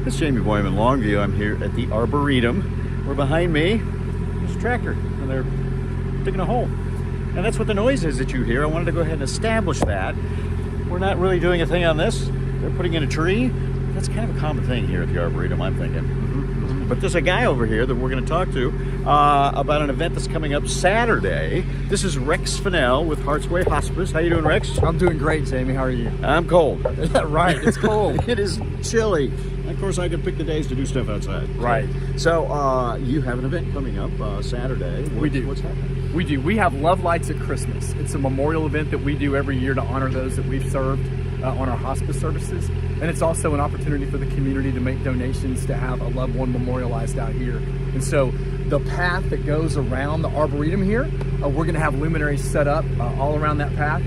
It's Jamey, Boyum in Longview. I'm here at the Arboretum, where behind me there's a tractor, and they're digging a hole. And that's what the noise is that you hear. I wanted to go ahead and establish that. We're not really doing a thing on this. They're putting in a tree. That's kind of a common thing here at the Arboretum, I'm thinking. But there's a guy over here that we're going to talk to about an event that's coming up Saturday. This is Fennell with HeartsWay Hospice. How you doing, Rex? I'm doing great, Jamey. How are you? I'm cold. Right, it's cold. It is chilly. And of course, I can pick the days to do stuff outside. Right. So you have an event coming up Saturday. We do. What's happening? We do. We have Love Lights at Christmas. It's a memorial event that we do every year to honor those that we've served on our hospice services. And it's also an opportunity for the community to make donations to have a loved one memorialized out here. And so the path that goes around the Arboretum here, we're going to have luminaries set up all around that path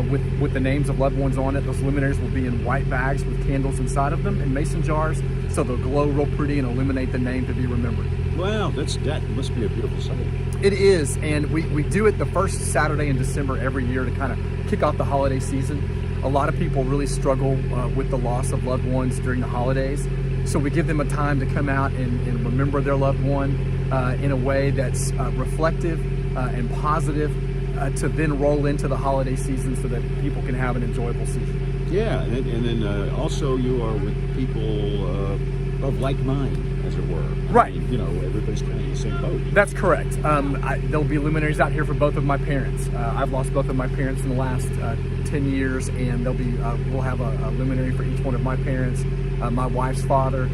with the names of loved ones on it. Those luminaries will be in white bags with candles inside of them in mason jars, so they'll glow real pretty and illuminate the name to be remembered. Wow, that must be a beautiful sight. It is, and we do it the first Saturday in December every year to kind of kick off the holiday season. A lot of people really struggle with the loss of loved ones during the holidays. So we give them a time to come out and remember their loved one in a way that's reflective and positive to then roll into the holiday season so that people can have an enjoyable season. Yeah, and then also you are with people of like mind, as it were. Right. I mean, you know, everybody's kind of in the same boat. That's correct. There'll be luminaries out here for both of my parents. I've lost both of my parents in the last 10 years, and there'll be we'll have a luminary for each one of my parents, my wife's father.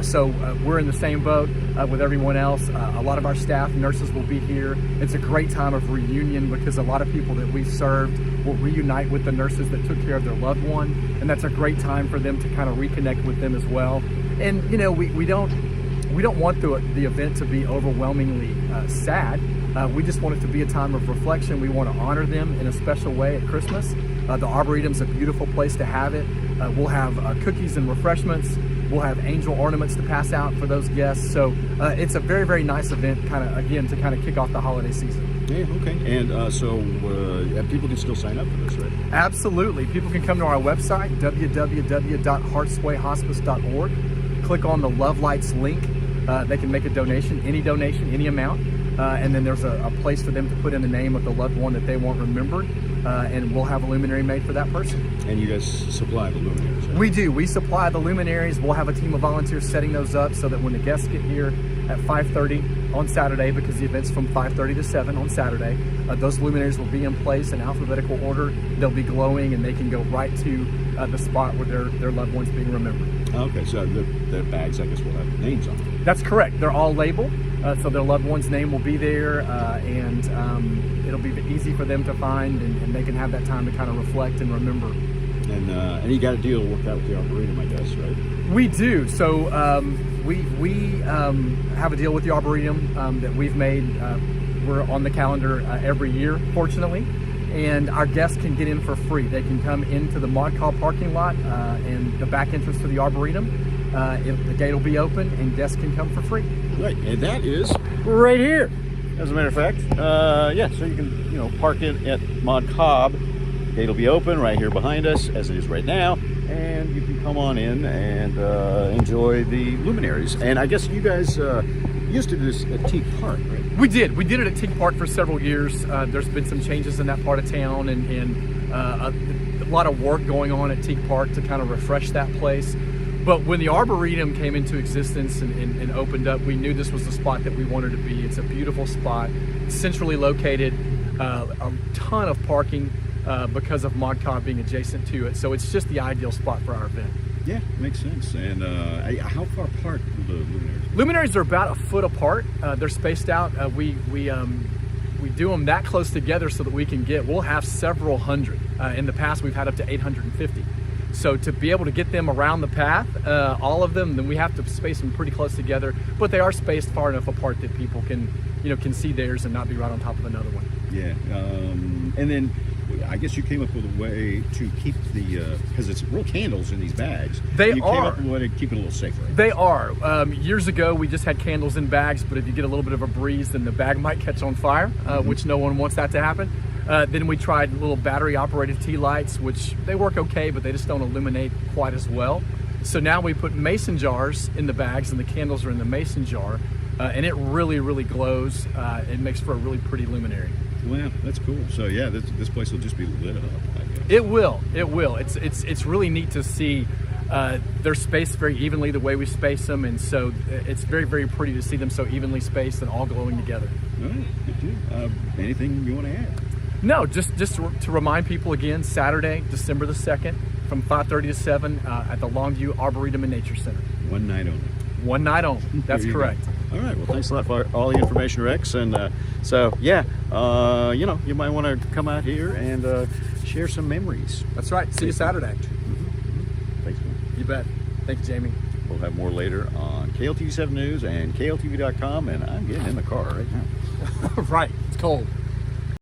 So we're in the same boat with everyone else. A lot of our staff, nurses will be here. It's a great time of reunion because a lot of people that we've served will reunite with the nurses that took care of their loved one, and that's a great time for them to kind of reconnect with them as well. And you know, we don't want the event to be overwhelmingly sad. We just want it to be a time of reflection. We want to honor them in a special way at Christmas. The Arboretum's a beautiful place to have it. We'll have cookies and refreshments. We'll have angel ornaments to pass out for those guests. So it's a very, very nice event, to kick off the holiday season. Yeah, okay. And so people can still sign up for this, right? Absolutely. People can come to our website, www.heartswayhospice.org. Click on the Love Lights link. They can make a donation, any amount. And then there's a place for them to put in the name of the loved one that they want remembered. And we'll have a luminary made for that person. And you guys supply the luminaries, right? We do. We supply the luminaries. We'll have a team of volunteers setting those up so that when the guests get here at 5:30 on Saturday, because the event's from 5:30 to 7 on Saturday, those luminaries will be in place in alphabetical order. They'll be glowing, and they can go right to the spot where their loved one's being remembered. Okay, so the bags, I guess, will have names on them. That's correct. They're all labeled, so their loved one's name will be there, and it'll be easy for them to find, and they can have that time to kind of reflect and remember. And you got a deal worked out with the Arboretum, I guess, right? We do. So we have a deal with the Arboretum that we've made. We're on the calendar every year, fortunately, and our guests can get in for free. They can come into the Mod Call parking lot and the back entrance to the Arboretum. The gate will be open, and guests can come for free. Right, and that is right here. As a matter of fact, yeah. So you can park it at Mod Cobb. Gate will be open right here behind us, as it is right now, and you can come on in and enjoy the luminaries. And I guess you guys used to do this at Teague Park, right? We did. We did it at Teague Park for several years. There's been some changes in that part of town, and a lot of work going on at Teague Park to kind of refresh that place. But when the Arboretum came into existence and opened up, we knew this was the spot that we wanted to be. It's a beautiful spot, centrally located, a ton of parking because of Mod Call being adjacent to it. So it's just the ideal spot for our event. Yeah, makes sense. And how far apart will the luminaries be? Luminaries are about a foot apart. They're spaced out. We do them that close together so that we'll have several hundred. In the past, we've had up to 850. So to be able to get them around the path, all of them, then we have to space them pretty close together. But they are spaced far enough apart that people can see theirs and not be right on top of another one. Yeah, and then I guess you came up with a way to keep because it's real candles in these bags. You came up with a way to keep it a little safer. They are. Years ago, we just had candles in bags, but if you get a little bit of a breeze, then the bag might catch on fire, which no one wants that to happen. Then we tried little battery-operated tea lights, which they work okay, but they just don't illuminate quite as well. So now we put mason jars in the bags, and the candles are in the mason jar, and it really, really glows. It makes for a really pretty luminary. Wow, that's cool. So yeah, this place will just be lit up, I guess. It will. It's really neat to see they're spaced very evenly the way we space them, and so it's very, very pretty to see them so evenly spaced and all glowing together. All right, good deal. Anything you want to add? No, just to remind people again, Saturday, December the 2nd, from 5:30 to 7 at the Longview Arboretum and Nature Center. One night only. One night only. That's correct. All right. Well, thanks a lot for all the information, Rex. And so, yeah, you might want to come out here and share some memories. That's right. See you Saturday. Thanks, man. You bet. Thank you, Jamie. We'll have more later on KLTV 7 News and KLTV.com. And I'm getting in the car right now. Right. It's cold.